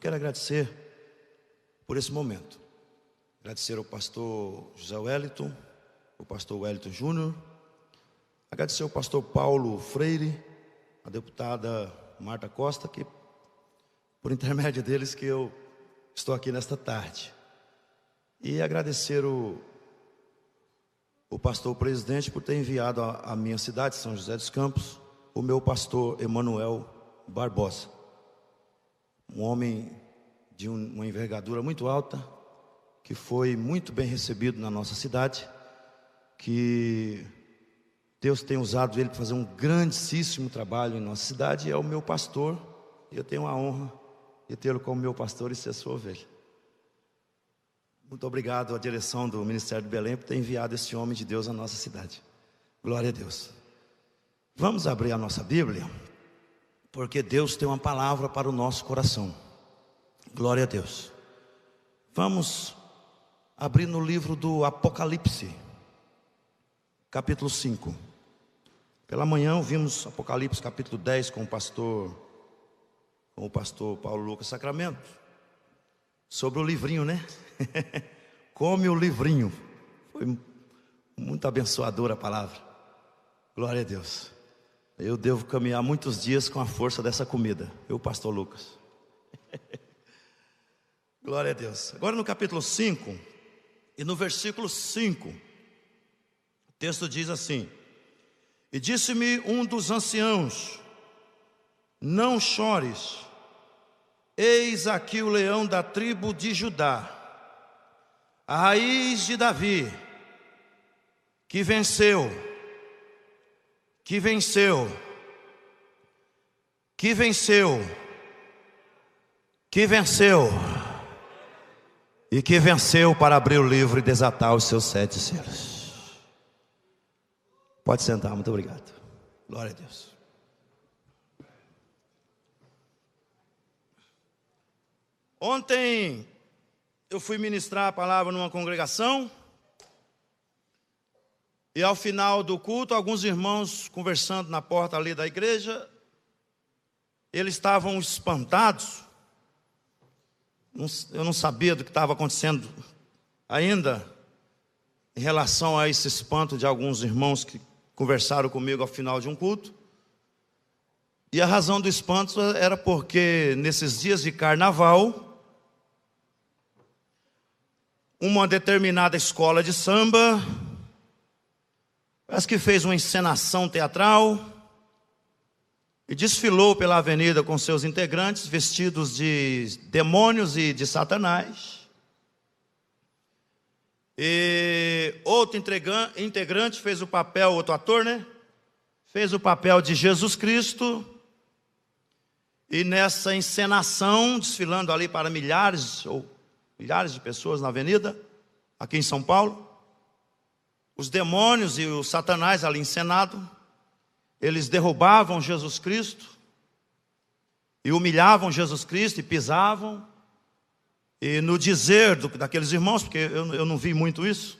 quero agradecer por esse momento. Agradecer ao pastor José Wellington, o pastor Wellington Júnior. Agradecer ao pastor Paulo Freire, a deputada Marta Costa, que por intermédio deles que eu estou aqui nesta tarde. E agradecer o pastor presidente por ter enviado à minha cidade, São José dos Campos, o meu pastor Emanuel Barbosa. Um homem de uma envergadura muito alta, que foi muito bem recebido na nossa cidade, que Deus tem usado ele para fazer um grandíssimo trabalho em nossa cidade, e é o meu pastor, e eu tenho a honra de tê-lo como meu pastor e ser sua ovelha. Muito obrigado à direção do Ministério de Belém por ter enviado esse homem de Deus à nossa cidade. Glória a Deus. Vamos abrir a nossa Bíblia, porque Deus tem uma palavra para o nosso coração. Glória a Deus. Vamos abrir no livro do Apocalipse, capítulo 5. Pela manhã ouvimos Apocalipse capítulo 10 com o pastor Paulo Lucas Sacramento, sobre o livrinho, né? Come o livrinho. Foi muito abençoadora a palavra. Glória a Deus. Eu devo caminhar muitos dias com a força dessa comida. Eu, pastor Lucas. Glória a Deus. Agora no capítulo 5 e no versículo 5, o texto diz assim: E disse-me um dos anciãos: Não chores, eis aqui o leão da tribo de Judá, a raiz de Davi, que venceu e que venceu para abrir o livro e desatar os seus 7 selos. Pode sentar, muito obrigado. Glória a Deus. Ontem eu fui ministrar a palavra numa congregação, e ao final do culto, alguns irmãos conversando na porta ali da igreja, eles estavam espantados. Eu não sabia do que estava acontecendo ainda em relação a esse espanto de alguns irmãos que conversaram comigo ao final de um culto. E a razão do espanto era porque nesses dias de carnaval, uma determinada escola de samba, parece que fez uma encenação teatral e desfilou pela avenida com seus integrantes vestidos de demônios e de Satanás. E outro integrante fez o papel, outro ator, né? Fez o papel de Jesus Cristo. E nessa encenação, desfilando ali para milhares de pessoas na avenida, aqui em São Paulo, os demônios e o Satanás ali encenado, eles derrubavam Jesus Cristo, e humilhavam Jesus Cristo, e pisavam, e no dizer daqueles irmãos, porque eu não vi muito isso,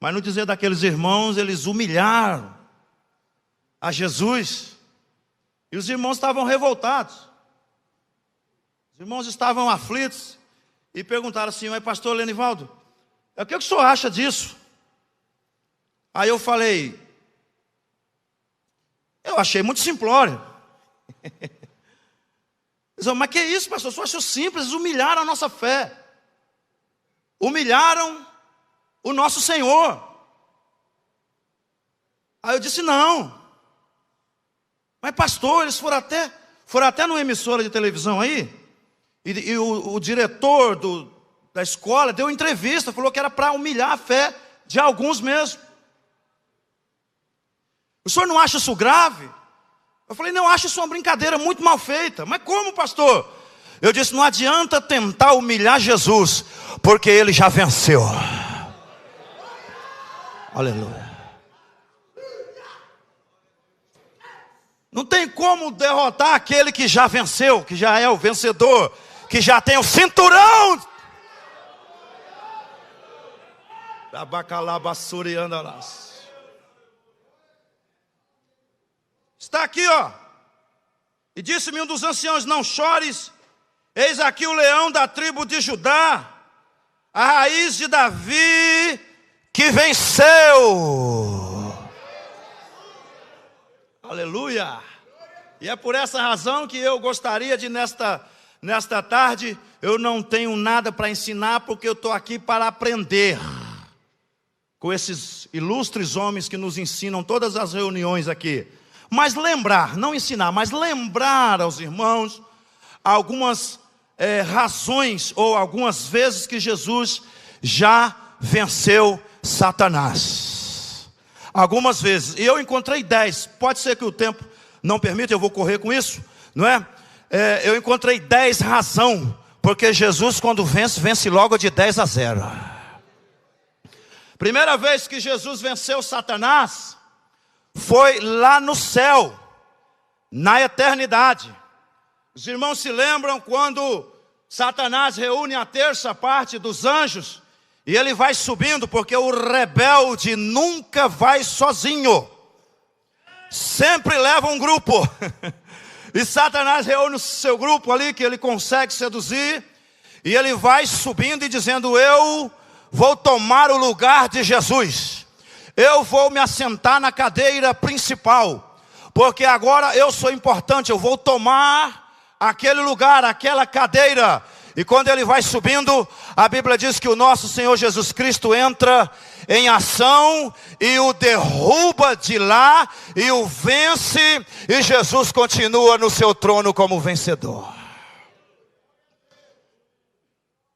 mas no dizer daqueles irmãos, eles humilharam a Jesus, e os irmãos estavam revoltados, os irmãos estavam aflitos, e perguntaram assim: mas pastor Lenivaldo, o que o senhor acha disso? Aí eu falei: eu achei muito simplório. Eles falaram: mas que isso, pastor? Eu só acho simples. Eles humilharam a nossa fé, humilharam o nosso Senhor. Aí eu disse: não, mas pastor, eles foram até numa emissora de televisão aí, e o diretor da escola deu entrevista, falou que era para humilhar a fé de alguns mesmo. O senhor não acha isso grave? Eu falei: não, eu acho isso uma brincadeira muito mal feita. Mas como, pastor? Eu disse: não adianta tentar humilhar Jesus, porque ele já venceu. Aleluia. Não tem como derrotar aquele que já venceu, que já é o vencedor, que já tem o cinturão. Da bacalabassura e andarás. Está aqui, ó. E disse-me um dos anciãos: não chores, Eis aqui o leão da tribo de Judá, a raiz de Davi, que venceu. Aleluia! E é por essa razão que eu gostaria de, nesta tarde, eu não tenho nada para ensinar, porque eu estou aqui para aprender com esses ilustres homens que nos ensinam todas as reuniões aqui. Mas lembrar, não ensinar, mas lembrar aos irmãos algumas razões ou algumas vezes que Jesus já venceu Satanás. Algumas vezes. E eu encontrei 10. Pode ser que o tempo não permita, eu vou correr com isso, não é? Eu encontrei 10 razões, porque Jesus, quando vence, vence logo de 10-0. Primeira vez que Jesus venceu Satanás foi lá no céu, na eternidade. Os irmãos se lembram quando Satanás reúne a terça parte dos anjos e ele vai subindo, porque o rebelde nunca vai sozinho, sempre leva um grupo. E Satanás reúne o seu grupo ali, que ele consegue seduzir, e ele vai subindo e dizendo: eu vou tomar o lugar de Jesus, eu vou me assentar na cadeira principal, porque agora eu sou importante, eu vou tomar aquele lugar, aquela cadeira. E quando ele vai subindo, a Bíblia diz que o nosso Senhor Jesus Cristo entra em ação e o derruba de lá e o vence, e Jesus continua no seu trono como vencedor.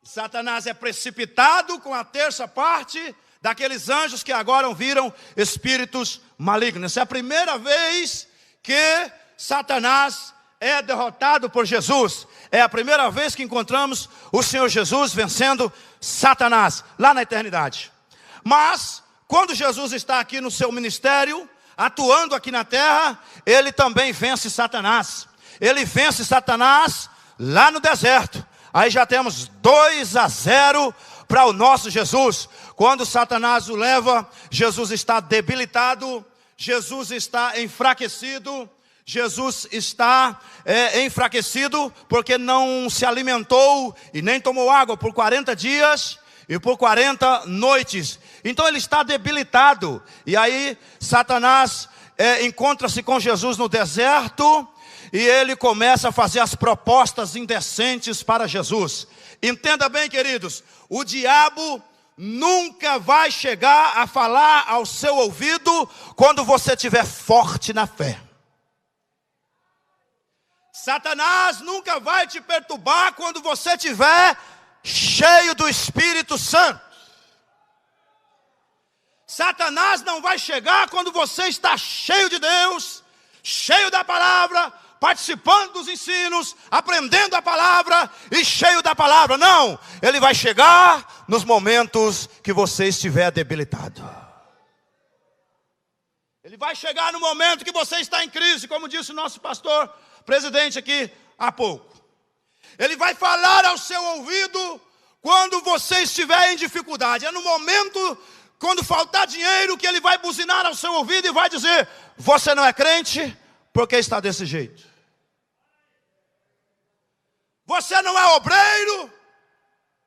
Satanás é precipitado com a terça parte daqueles anjos que agora viram espíritos malignos. Essa é a primeira vez que Satanás é derrotado por Jesus. É a primeira vez que encontramos o Senhor Jesus vencendo Satanás, lá na eternidade. Mas, quando Jesus está aqui no seu ministério, atuando aqui na terra, ele também vence Satanás. Ele vence Satanás lá no deserto. Aí já temos 2-0 para o nosso Jesus. Quando Satanás o leva, Jesus está debilitado, Jesus está enfraquecido. Jesus está enfraquecido porque não se alimentou e nem tomou água por 40 dias e por 40 noites. Então ele está debilitado. E aí Satanás encontra-se com Jesus no deserto e ele começa a fazer as propostas indecentes para Jesus. Entenda bem, queridos, o diabo nunca vai chegar a falar ao seu ouvido quando você estiver forte na fé. Satanás nunca vai te perturbar quando você estiver cheio do Espírito Santo. Satanás não vai chegar quando você está cheio de Deus, cheio da palavra, participando dos ensinos, aprendendo a palavra e cheio da palavra. Não, ele vai chegar nos momentos que você estiver debilitado. Ele vai chegar no momento que você está em crise, como disse o nosso pastor presidente aqui há pouco. Ele vai falar ao seu ouvido quando você estiver em dificuldade. É no momento, quando faltar dinheiro, que ele vai buzinar ao seu ouvido e vai dizer: você não é crente porque está desse jeito. Você não é obreiro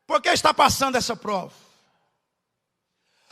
porque está passando essa prova.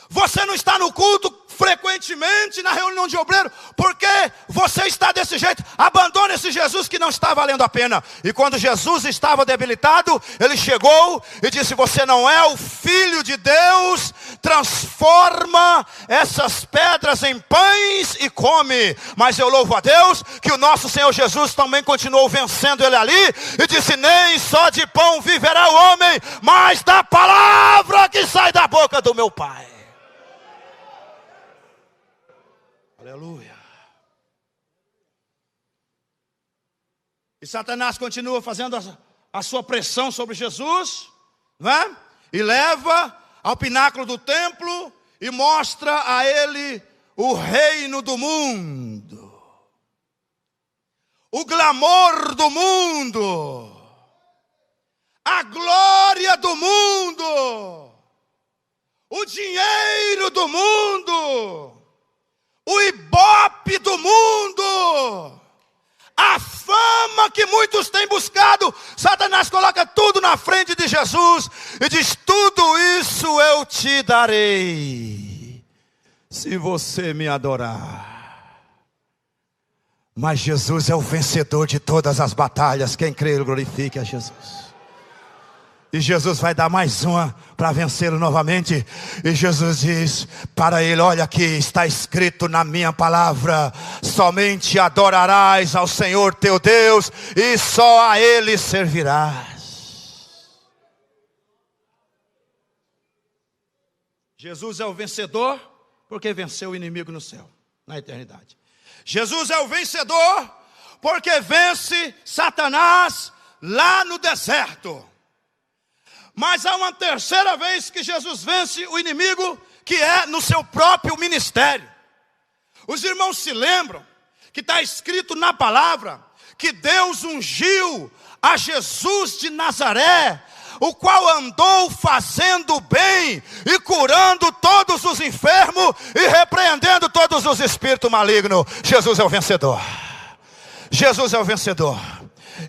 Você não está no culto frequentemente, na reunião de obreiro, porque você está desse jeito. Abandone esse Jesus que não está valendo a pena. E quando Jesus estava debilitado, ele chegou e disse: você não é o Filho de Deus, transforma essas pedras em pães e come. Mas eu louvo a Deus que o nosso Senhor Jesus também continuou vencendo ele ali, e disse: nem só de pão viverá o homem, mas da palavra que sai da boca do meu Pai. Aleluia. E Satanás continua fazendo a sua pressão sobre Jesus, né? E leva ao pináculo do templo e mostra a ele o reino do mundo, o glamour do mundo, a glória do mundo, o dinheiro do mundo, o ibope do mundo, a fama que muitos têm buscado, Satanás coloca tudo na frente de Jesus e diz: tudo isso eu te darei, se você me adorar. Mas Jesus é o vencedor de todas as batalhas. Quem crê, glorifique a Jesus. E Jesus vai dar mais uma para vencê-lo novamente. E Jesus diz para ele: olha aqui, está escrito na minha palavra: somente adorarás ao Senhor teu Deus, e só a Ele servirás. Jesus é o vencedor, porque venceu o inimigo no céu, na eternidade. Jesus é o vencedor, porque vence Satanás lá no deserto. Mas há uma terceira vez que Jesus vence o inimigo, que é no seu próprio ministério. Os irmãos se lembram que está escrito na palavra que Deus ungiu a Jesus de Nazaré, o qual andou fazendo bem e curando todos os enfermos e repreendendo todos os espíritos malignos. Jesus é o vencedor. Jesus é o vencedor.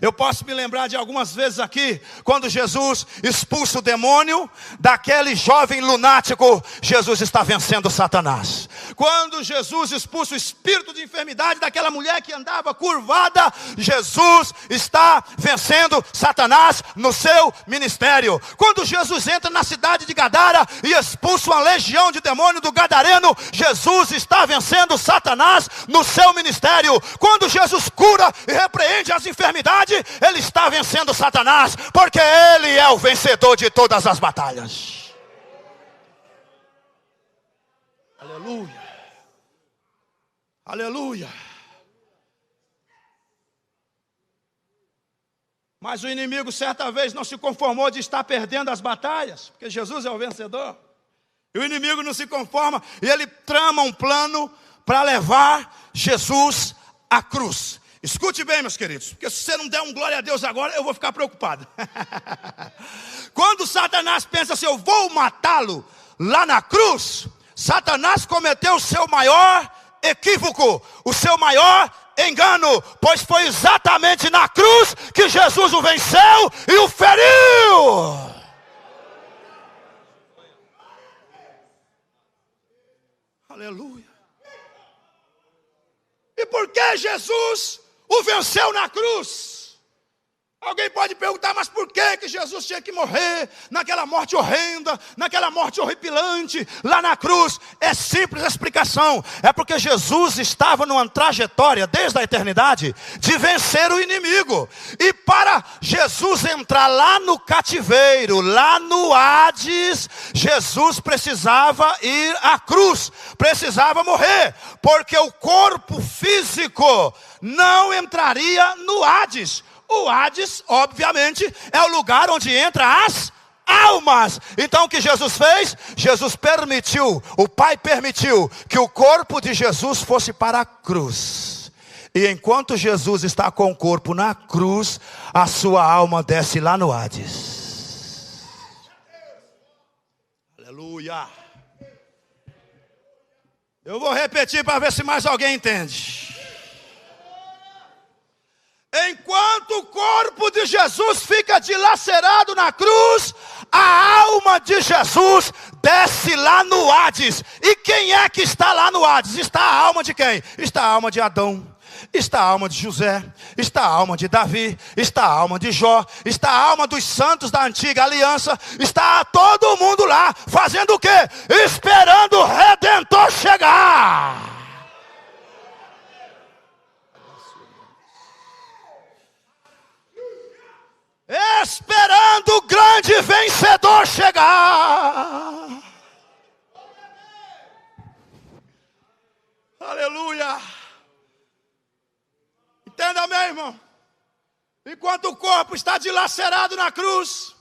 Eu posso me lembrar de algumas vezes aqui, quando Jesus expulsa o demônio daquele jovem lunático, Jesus está vencendo Satanás. Quando Jesus expulsa o espírito de enfermidade daquela mulher que andava curvada, Jesus está vencendo Satanás no seu ministério. Quando Jesus entra na cidade de Gadara e expulsa uma legião de demônio do gadareno, Jesus está vencendo Satanás no seu ministério. Quando Jesus cura e repreende as enfermidades, Ele está vencendo Satanás, porque Ele é o vencedor de todas as batalhas. Aleluia. Aleluia. Mas o inimigo certa vez não se conformou de estar perdendo as batalhas, porque Jesus é o vencedor. E o inimigo não se conforma, e ele trama um plano para levar Jesus à cruz. Escute bem, meus queridos, porque se você não der um glória a Deus agora, eu vou ficar preocupado. Quando Satanás pensa assim: eu vou matá-lo lá na cruz, Satanás cometeu o seu maior equívoco, o seu maior engano, pois foi exatamente na cruz que Jesus o venceu e o feriu. Aleluia. E por que Jesus o venceu na cruz? Alguém pode perguntar: mas por que Jesus tinha que morrer naquela morte horrenda, naquela morte horripilante, lá na cruz? É simples a explicação: é porque Jesus estava numa trajetória desde a eternidade de vencer o inimigo. E para Jesus entrar lá no cativeiro, lá no Hades, Jesus precisava ir à cruz, precisava morrer, porque o corpo físico não entraria no Hades. O Hades, obviamente, é o lugar onde entram as almas. Então o que Jesus fez? Jesus permitiu, o Pai permitiu que o corpo de Jesus fosse para a cruz. E enquanto Jesus está com o corpo na cruz, a sua alma desce lá no Hades. Aleluia. Eu vou repetir para ver se mais alguém entende. Enquanto o corpo de Jesus fica dilacerado na cruz, a alma de Jesus desce lá no Hades. E quem é que está lá no Hades? Está a alma de quem? Está a alma de Adão, está a alma de José, está a alma de Davi, está a alma de Jó, está a alma dos santos da antiga aliança. Está todo mundo lá, fazendo o quê? Esperando o Redentor chegar. Esperando o grande vencedor chegar. Aleluia. Entenda, meu irmão. Enquanto o corpo está dilacerado na cruz,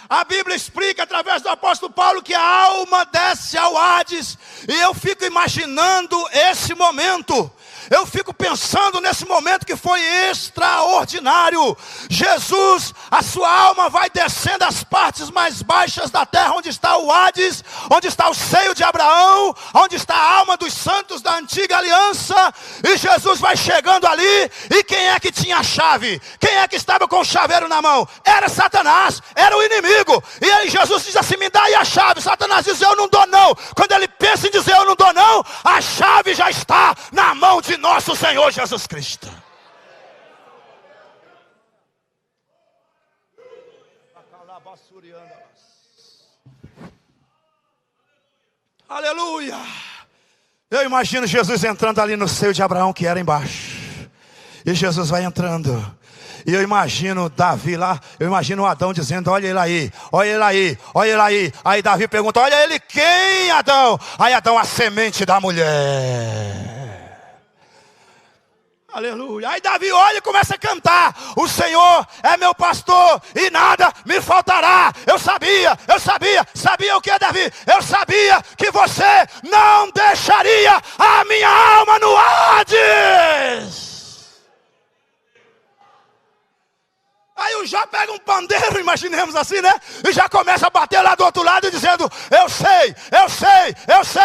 a Bíblia explica através do apóstolo Paulo que a alma desce ao Hades. E eu fico imaginando esse momento. Eu fico pensando nesse momento que foi extraordinário. Jesus, a sua alma vai descendo às partes mais baixas da terra, onde está o Hades, onde está o seio de Abraão, onde está a alma dos santos da antiga aliança. E Jesus vai chegando ali, e quem é que tinha a chave? Quem é que estava com o chaveiro na mão? Era Satanás, era o inimigo. E aí Jesus diz assim: me dá aí a chave. Satanás diz: eu não dou não. Quando ele pensa em dizer eu não dou não, a chave já está na mão de nosso Senhor Jesus Cristo. Aleluia. Eu imagino Jesus entrando ali no seio de Abraão, que era embaixo. E Jesus vai entrando. E eu imagino Davi lá, eu imagino Adão dizendo: olha ele aí, olha ele aí, olha ele aí. Aí Davi pergunta: olha ele quem, Adão? Aí Adão: a semente da mulher. Aleluia. Aí Davi olha e começa a cantar: o Senhor é meu pastor e nada me faltará. Eu sabia o que, Davi? Eu sabia que você não deixaria a minha alma no Hades. Aí o Jó pega um pandeiro, imaginemos assim, né? E já começa a bater lá do outro lado, dizendo: eu sei.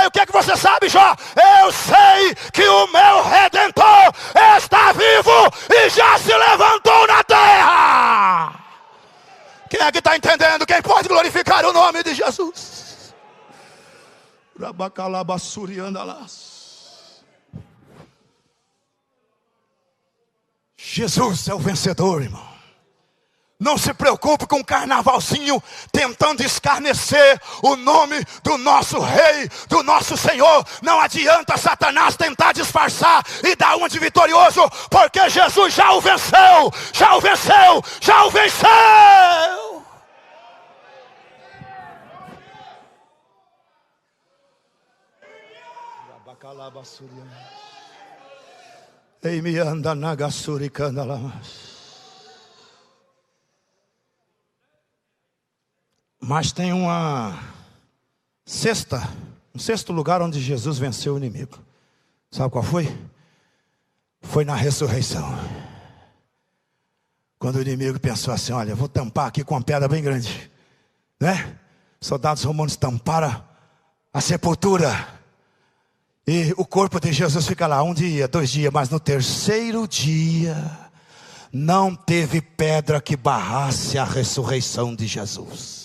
O que é que você sabe, Jó? Eu sei que o meu Redentor está vivo e já se levantou na terra. Quem é que está entendendo? Quem pode glorificar o nome de Jesus? Jesus é o vencedor, irmão. Não se preocupe com um carnavalzinho tentando escarnecer o nome do nosso Rei, do nosso Senhor. Não adianta Satanás tentar disfarçar e dar uma de vitorioso, porque Jesus já o venceu, já o venceu, já o venceu. Ei, me anda na gasuricanda lá. Mas tem um sexto lugar onde Jesus venceu o inimigo. Sabe qual foi? Foi na ressurreição. Quando o inimigo pensou assim: olha, eu vou tampar aqui com uma pedra bem grande, né? Soldados romanos tamparam a sepultura, e o corpo de Jesus fica lá 1 dia, 2 dias, mas no terceiro dia não teve pedra que barrasse a ressurreição de Jesus.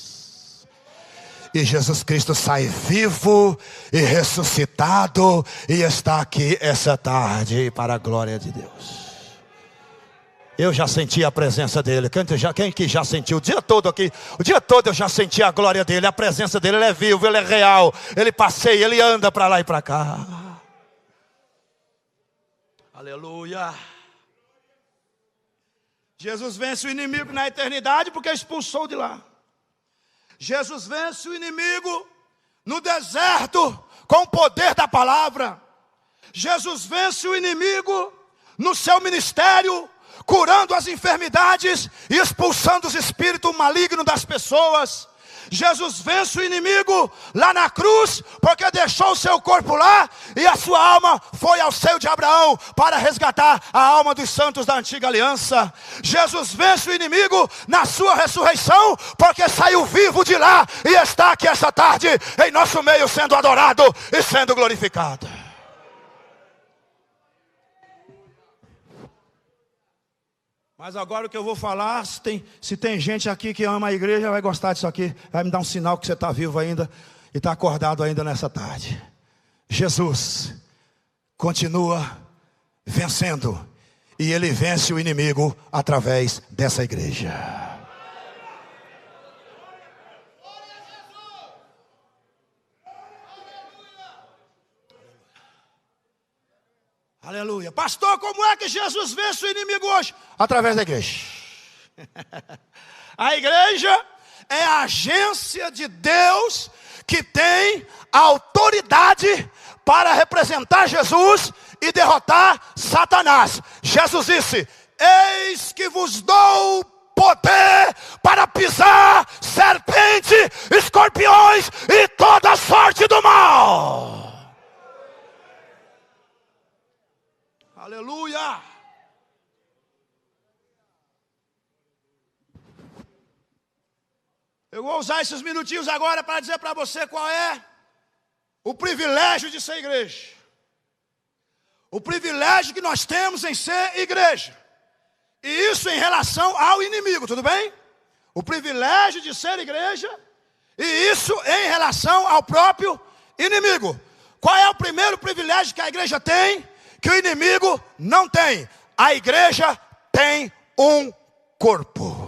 E Jesus Cristo sai vivo e ressuscitado e está aqui essa tarde para a glória de Deus. Eu já senti a presença dele. Quem que já sentiu? O dia todo aqui, o dia todo eu já senti a glória dele, a presença dele. Ele é vivo, ele é real, ele passeia, ele anda para lá e para cá. Aleluia. Jesus vence o inimigo na eternidade porque expulsou de lá. Jesus vence o inimigo no deserto com o poder da palavra. Jesus vence o inimigo no seu ministério, curando as enfermidades e expulsando os espíritos malignos das pessoas. Jesus vence o inimigo lá na cruz, porque deixou o seu corpo lá e a sua alma foi ao seio de Abraão para resgatar a alma dos santos da antiga aliança. Jesus vence o inimigo na sua ressurreição, porque saiu vivo de lá e está aqui essa tarde em nosso meio, sendo adorado e sendo glorificado. Mas agora o que eu vou falar, se tem gente aqui que ama a igreja, vai gostar disso aqui. Vai me dar um sinal que você está vivo ainda e está acordado ainda nessa tarde. Jesus continua vencendo. E ele vence o inimigo através dessa igreja. Aleluia. Pastor, como é que Jesus vence o inimigo hoje? Através da igreja. A igreja é a agência de Deus que tem a autoridade para representar Jesus e derrotar Satanás. Jesus disse: eis que vos dou poder para pisar serpente, escorpiões e toda sorte do mal. Eu vou usar esses minutinhos agora para dizer para você qual é o privilégio de ser igreja. O privilégio que nós temos em ser igreja. E isso em relação ao inimigo, tudo bem? O privilégio de ser igreja. E isso em relação ao próprio inimigo. Qual é o primeiro privilégio que a igreja tem, que o inimigo não tem? A igreja tem um corpo.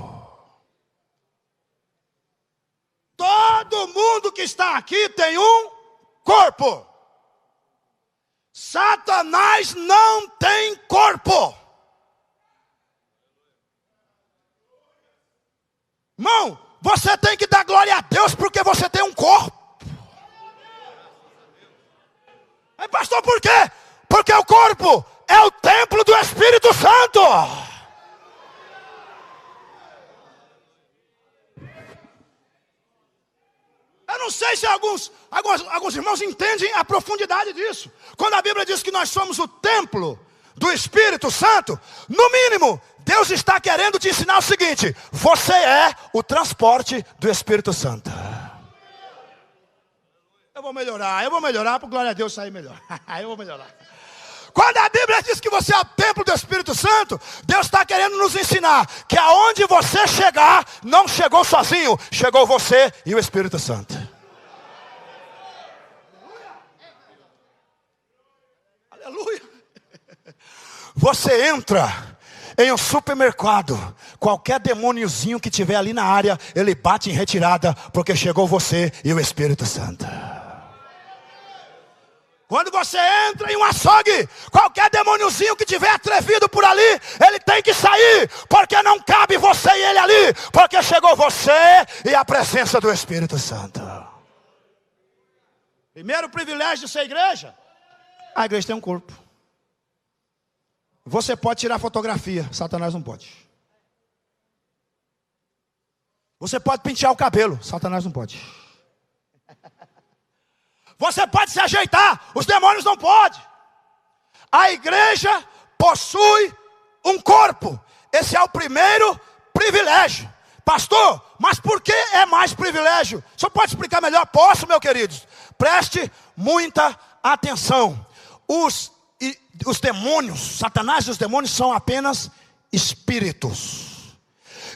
Todo mundo que está aqui tem um corpo. Satanás não tem corpo. Irmão, você tem que dar glória a Deus porque você tem um corpo. Mas pastor, por quê? Porque o corpo é o templo do Espírito Santo. Eu não sei se alguns irmãos entendem a profundidade disso. Quando a Bíblia diz que nós somos o templo do Espírito Santo, no mínimo, Deus está querendo te ensinar o seguinte: você é o transporte do Espírito Santo. Eu vou melhorar, por glória a Deus sair melhor. Eu vou melhorar. Quando a Bíblia diz que você é o templo do Espírito Santo, Deus está querendo nos ensinar que aonde você chegar, não chegou sozinho, chegou você e o Espírito Santo. Aleluia. Você entra em um supermercado, qualquer demôniozinho que tiver ali na área, ele bate em retirada, porque chegou você e o Espírito Santo. Quando você entra em um açougue, qualquer demôniozinho que tiver atrevido por ali, ele tem que sair, porque não cabe você e ele ali, porque chegou você e a presença do Espírito Santo. Primeiro privilégio de ser igreja: a igreja tem um corpo. Você pode tirar fotografia, Satanás não pode. Você pode pentear o cabelo, Satanás não pode. Você pode se ajeitar, os demônios não podem. A igreja possui um corpo. Esse é o primeiro privilégio. Pastor, mas por que é mais privilégio? O senhor pode explicar melhor? Posso, meu querido? Preste muita atenção. Os demônios, Satanás e os demônios são apenas espíritos.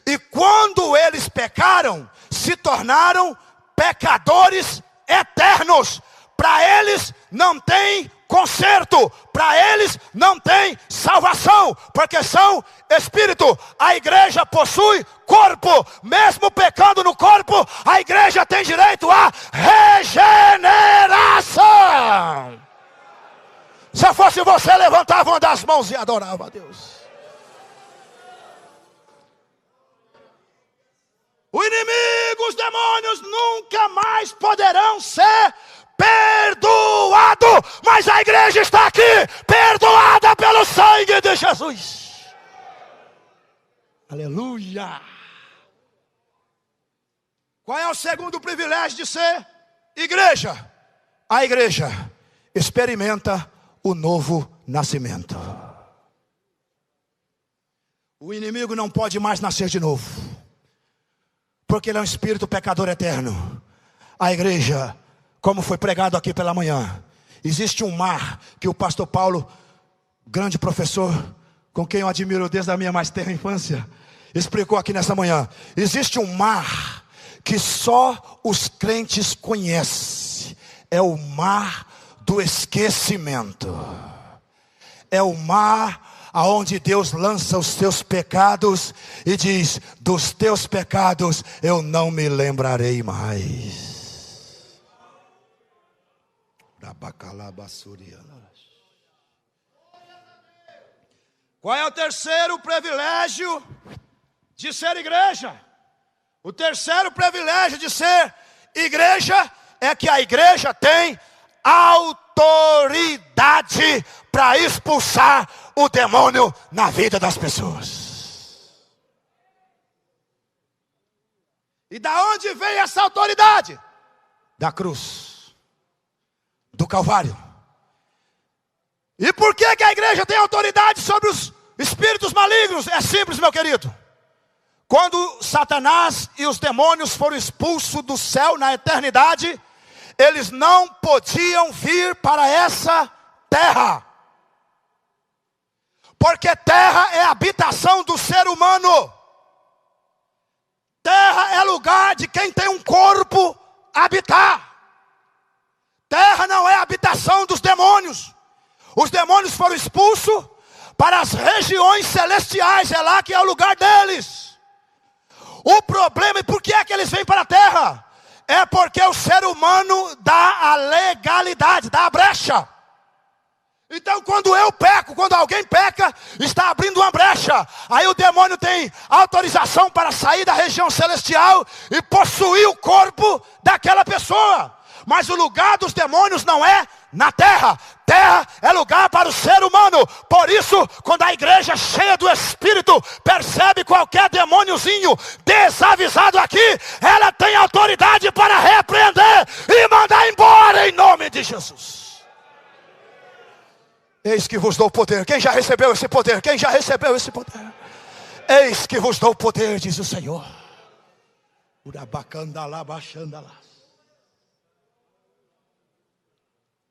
E quando eles pecaram, se tornaram pecadores eternos. Para eles não tem conserto, para eles não tem salvação, porque são espírito. A igreja possui corpo, mesmo pecando no corpo, a igreja tem direito à regeneração. Se eu fosse você, levantava uma das mãos e adorava a Deus. O inimigo, os demônios nunca mais poderão ser perdoado, mas a igreja está aqui, perdoada pelo sangue de Jesus. Aleluia. Qual é o segundo privilégio de ser igreja? A igreja experimenta o novo nascimento. O inimigo não pode mais nascer de novo, porque ele é um espírito pecador eterno. A igreja, como foi pregado aqui pela manhã, existe um mar que o pastor Paulo, grande professor, com quem eu admiro desde a minha mais tenra infância, explicou aqui nessa manhã. Existe um mar que só os crentes conhecem. É o mar do esquecimento. É o mar aonde Deus lança os teus pecados e diz: dos teus pecados eu não me lembrarei mais. Qual é o terceiro privilégio de ser igreja? O terceiro privilégio de ser igreja é que a igreja tem autoridade para expulsar o demônio na vida das pessoas. E da onde vem essa autoridade? Da cruz, do Calvário. E por que a igreja tem autoridade sobre os espíritos malignos? É simples, meu querido. Quando Satanás e os demônios foram expulsos do céu na eternidade, eles não podiam vir para essa terra. Porque terra é a habitação do ser humano. Terra é lugar de quem tem um corpo habitar. Terra não é a habitação dos demônios. Os demônios foram expulsos para as regiões celestiais. É lá que é o lugar deles. O problema é por que é que eles vêm para a terra? É porque o ser humano dá a legalidade, dá a brecha. Então quando eu peco, quando alguém peca, está abrindo uma brecha. Aí o demônio tem autorização para sair da região celestial e possuir o corpo daquela pessoa. Mas o lugar dos demônios não é na terra. Terra é lugar para o ser humano. Por isso, quando a igreja cheia do Espírito percebe qualquer demôniozinho desavisado aqui, ela tem autoridade para repreender e mandar embora em nome de Jesus. Eis que vos dou poder. Quem já recebeu esse poder? Quem já recebeu esse poder? Eis que vos dou poder, diz o Senhor.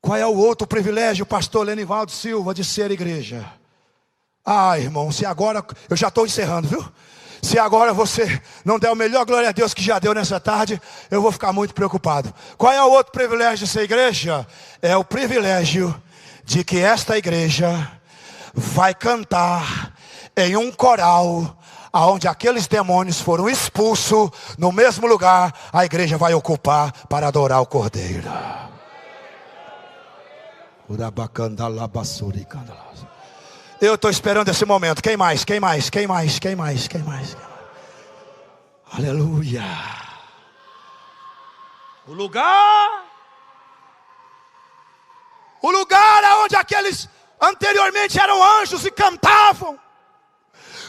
Qual é o outro privilégio, pastor Lenivaldo Silva, de ser igreja? Ah, irmão, se agora, eu já estou encerrando, viu? Se agora você não der o melhor glória a Deus que já deu nessa tarde, eu vou ficar muito preocupado. Qual é o outro privilégio de ser igreja? É o privilégio de que esta igreja vai cantar em um coral, aonde aqueles demônios foram expulsos, no mesmo lugar a igreja vai ocupar para adorar o Cordeiro. Eu estou esperando esse momento. Quem mais? Quem mais? Quem mais? Quem mais? Quem mais? Aleluia. O lugar onde aqueles anteriormente eram anjos e cantavam.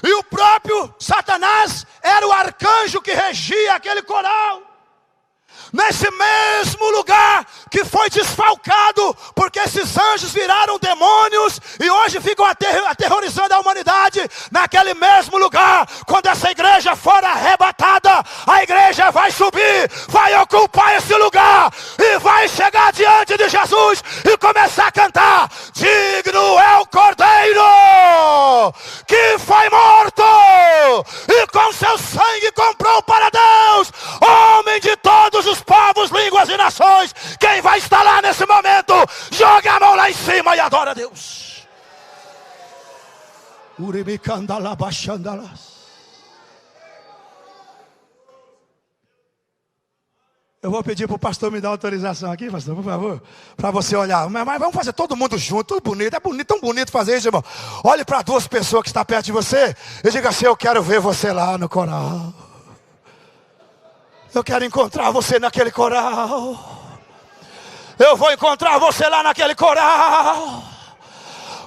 E o próprio Satanás era o arcanjo que regia aquele coral. Nesse mesmo lugar que foi desfalcado, porque esses anjos viraram demônios e hoje ficam aterrorizando a humanidade. Naquele mesmo lugar, quando essa igreja for arrebatada, a igreja vai subir, vai ocupar esse lugar e vai chegar diante de Jesus e começar a cantar: digno é o Cordeiro que foi morto e com seu sangue comprou para Deus homem de todos os povos, línguas e nações. Quem vai estar lá nesse momento, joga a mão lá em cima e adora a Deus. Eu vou pedir para o pastor me dar autorização aqui, pastor, por favor, para você olhar. Mas vamos fazer todo mundo junto, tudo bonito. É bonito, tão bonito fazer isso, irmão. Olhe para duas pessoas que estão perto de você e diga assim: eu quero ver você lá no coral. Eu quero encontrar você naquele coral. Eu vou encontrar você lá naquele coral.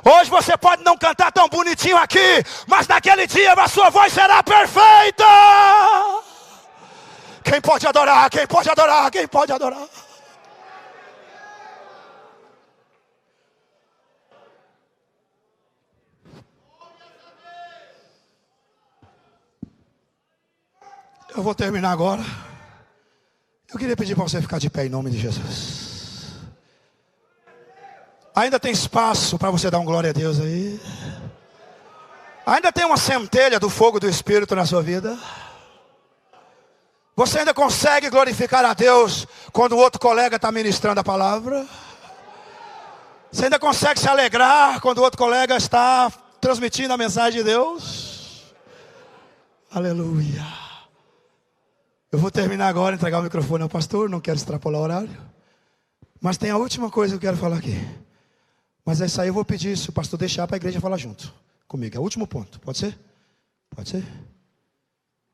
Hoje você pode não cantar tão bonitinho aqui, mas naquele dia a sua voz será perfeita. Quem pode adorar? Quem pode adorar? Quem pode adorar? Eu vou terminar agora. Eu queria pedir para você ficar de pé em nome de Jesus. Ainda tem espaço para você dar um glória a Deus aí. Ainda tem uma centelha do fogo do Espírito na sua vida. Você ainda consegue glorificar a Deus quando o outro colega está ministrando a palavra? Você ainda consegue se alegrar quando o outro colega está transmitindo a mensagem de Deus? Aleluia. Eu vou terminar agora, entregar o microfone ao pastor. Não quero extrapolar o horário. Mas tem a última coisa que eu quero falar aqui. Mas é isso aí, eu vou pedir, se o pastor deixar, para a igreja falar junto comigo. É o último ponto, pode ser? Pode ser?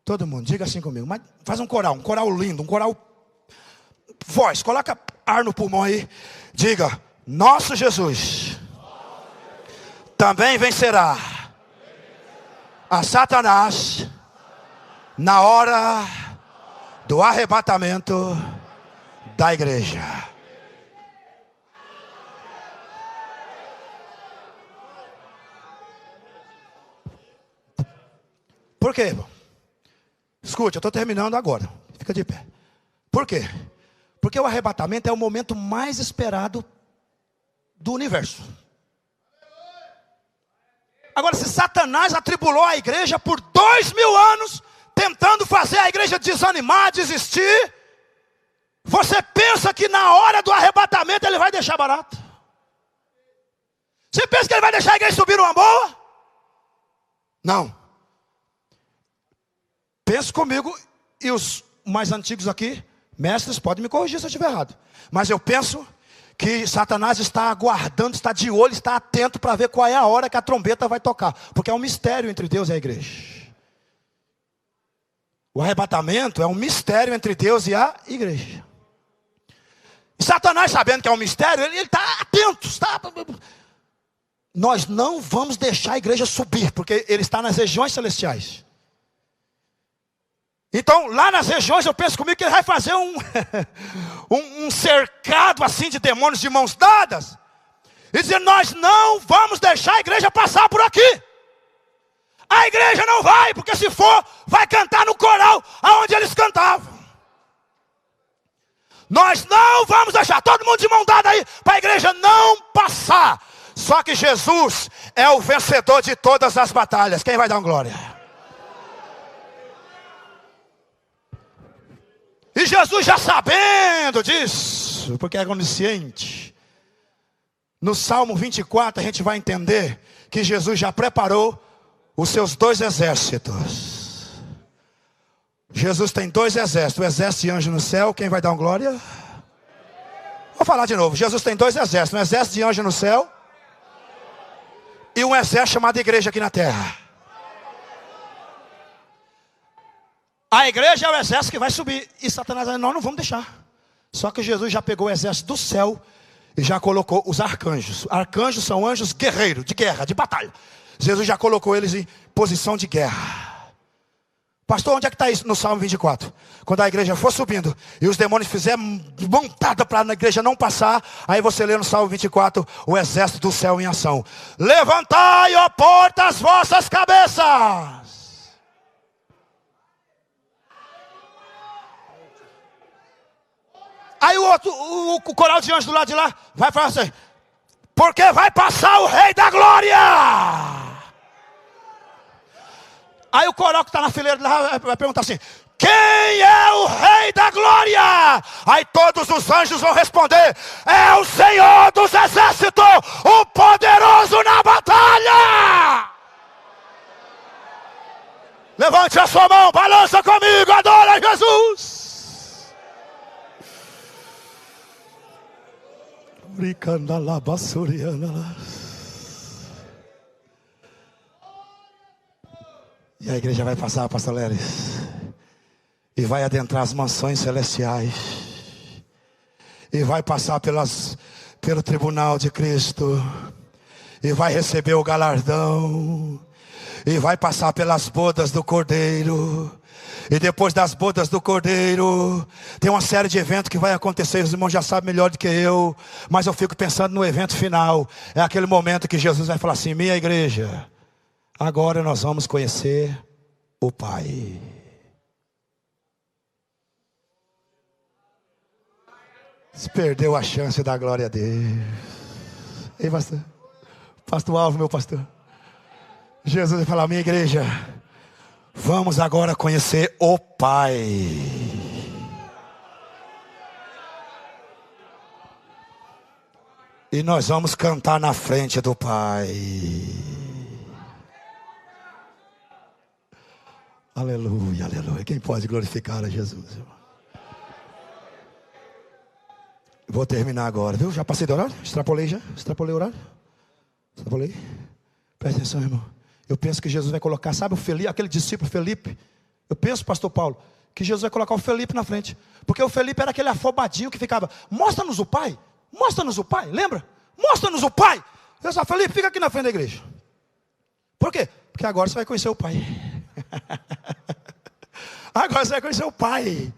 Todo mundo, diga assim comigo. Mas faz um coral lindo, um coral. Voz, coloca ar no pulmão aí. Diga: nosso Jesus também vencerá a Satanás na hora do arrebatamento da igreja. Por quê, irmão? Escute, eu estou terminando agora. Fica de pé. Por quê? Porque o arrebatamento é o momento mais esperado do universo. Agora, se Satanás atribulou a igreja por 2000 anos, tentando fazer a igreja desanimar, desistir, você pensa que na hora do arrebatamento ele vai deixar barato? Você pensa que ele vai deixar a igreja subir numa boa? Não. Pense comigo, e os mais antigos aqui, mestres, podem me corrigir se eu estiver errado. Mas eu penso que Satanás está aguardando, está de olho, está atento para ver qual é a hora que a trombeta vai tocar. Porque é um mistério entre Deus e a igreja. O arrebatamento é um mistério entre Deus e a igreja. E Satanás, sabendo que é um mistério, ele está atento. Nós não vamos deixar a igreja subir, porque ele está nas regiões celestiais. Então, lá nas regiões, eu penso comigo que ele vai fazer um cercado assim de demônios de mãos dadas. E dizer, nós não vamos deixar a igreja passar por aqui. A igreja não vai, porque se for, vai cantar no coral aonde eles cantavam. Nós não vamos deixar, todo mundo de mão dada aí, para a igreja não passar. Só que Jesus é o vencedor de todas as batalhas. Quem vai dar uma glória? E Jesus, já sabendo disso, porque é onisciente, no Salmo 24 a gente vai entender que Jesus já preparou os seus 2 exércitos. Jesus tem 2 exércitos, o exército de anjo no céu. Quem vai dar uma glória? Vou falar de novo. Jesus tem 2 exércitos, um exército de anjo no céu e um exército chamado igreja aqui na terra. A igreja é o exército que vai subir. E Satanás diz, nós não vamos deixar. Só que Jesus já pegou o exército do céu e já colocou os arcanjos. Arcanjos são anjos guerreiros, de guerra, de batalha. Jesus já colocou eles em posição de guerra. Pastor, onde é que está isso? No Salmo 24. Quando a igreja for subindo e os demônios fizerem montada para a igreja não passar, aí você lê no Salmo 24, o exército do céu em ação. Levantai, ó porta, as vossas cabeças. Aí o coral de anjos do lado de lá vai falar assim, porque vai passar o Rei da Glória. Aí o coral que está na fileira de lá vai perguntar assim, quem é o Rei da Glória? Aí todos os anjos vão responder, é o Senhor dos Exércitos, o poderoso na batalha. Levante a sua mão, balança comigo, adora Jesus. E a igreja vai passar, pastor Leres, e vai adentrar as mansões celestiais, e vai passar pelo tribunal de Cristo, e vai receber o galardão, e vai passar pelas bodas do Cordeiro. E depois das bodas do Cordeiro, tem uma série de eventos que vai acontecer. Os irmãos já sabem melhor do que eu, mas eu fico pensando no evento final. É aquele momento que Jesus vai falar assim, minha igreja, agora nós vamos conhecer o Pai. Se perdeu a chance da glória a Deus. Ei, pastor? Pastor Alvo, meu pastor. Jesus vai falar, minha igreja, vamos agora conhecer o Pai. E nós vamos cantar na frente do Pai. Aleluia, aleluia. Quem pode glorificar a Jesus? Vou terminar agora, viu? Já passei do horário? Extrapolei já? Extrapolei o horário? Extrapolei? Presta atenção, irmão. Eu penso que Jesus vai colocar, sabe o Felipe, aquele discípulo Felipe? Eu penso, pastor Paulo, que Jesus vai colocar o Felipe na frente. Porque o Felipe era aquele afobadinho que ficava, mostra-nos o Pai, mostra-nos o Pai, lembra? Mostra-nos o Pai. Eu só, Felipe, fica aqui na frente da igreja. Por quê? Porque agora você vai conhecer o Pai. Agora você vai conhecer o Pai.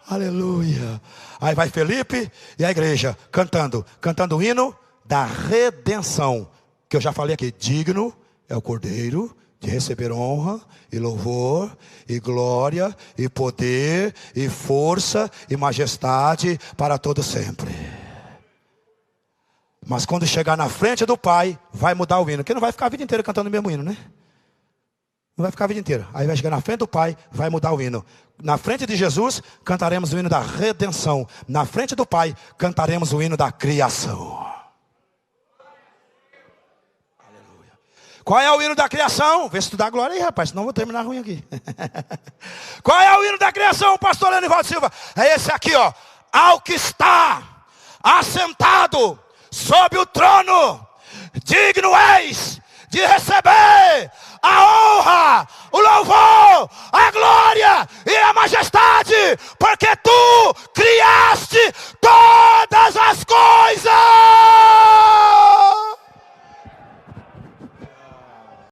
Aleluia. Aí vai Felipe e a igreja cantando o hino da redenção. Que eu já falei aqui, digno é o Cordeiro de receber honra e louvor e glória e poder e força e majestade para todo sempre. Mas quando chegar na frente do Pai, vai mudar o hino. Porque não vai ficar a vida inteira cantando o mesmo hino, né? Não vai ficar a vida inteira. Aí vai chegar na frente do Pai, vai mudar o hino. Na frente de Jesus, cantaremos o hino da redenção. Na frente do Pai, cantaremos o hino da criação. Aleluia. Qual é o hino da criação? Vê se tu dá glória aí, rapaz, senão eu vou terminar ruim aqui. Qual é o hino da criação, pastor Lenivaldo Silva? É esse aqui, ó. Ao que está assentado sob o trono, digno és de receber a honra, o louvor, a glória e a majestade, porque tu